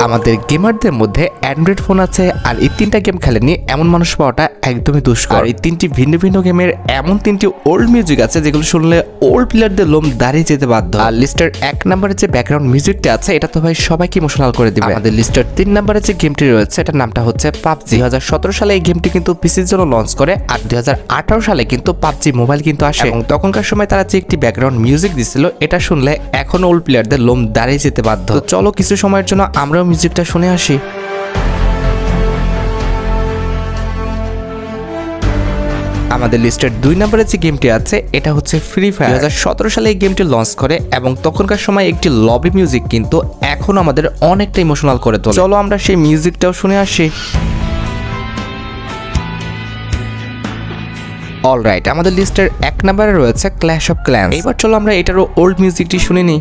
আমাদের গেমারদের মধ্যে Android phone আছে আর এই তিনটা গেম খেলেনি এমন মানুষ পাওয়াটা একদমই দুষ্কর। আর এই তিনটি ভিন্ন ভিন্ন গেমের এমন তিনটি ওল্ড মিউজিক আছে যেগুলো শুনলে ওল্ড প্লেয়ারদের লোম দাঁড়িয়ে যেতে বাধ্য। আর লিস্টের 1 নম্বরে যে ব্যাকগ্রাউন্ড মিউজিকটা আছে এটা তো ভাই সবাইকে ইমোশনাল করে দিবে। আমাদের লিস্টের 3 নম্বরে যে গেমটি রয়েছে এটার নামটা হচ্ছে পাবজি। 2017 সালে এই গেমটি কিন্তু পিসির জন্য লঞ্চ করে আর 2018 সালে কিন্তু পাবজি মোবাইল কিন্তু আসে এবং তখনকার সময় তারা যে একটি ব্যাকগ্রাউন্ড মিউজিক দিছিল এটা শুনলে এখন ওল্ড প্লেয়ারদের লোম দাঁড়িয়ে যেতে বাধ্য। তো চলো কিছু সময়ের জন্য আমরাও মিউজিকটা শুনে আসি। আমাদের লিস্টের 2 নম্বরে যে গেমটি আছে এটা হচ্ছে ফ্রি ফায়ার। 2017 সালে এই গেমটি লঞ্চ করে এবং তখনকার সময় একটি লবি মিউজিক কিন্তু এখন আমাদের অনেকটা ইমোশনাল করে তোলে। চলো আমরা সেই মিউজিকটাও শুনে আসি। অলরাইট, আমাদের লিস্টের 1 নম্বরে রয়েছে ক্ল্যাশ অফ ক্ল্যান্স। এবার চলো আমরা এটারও ওল্ড মিউজিকটি শুনে নিই।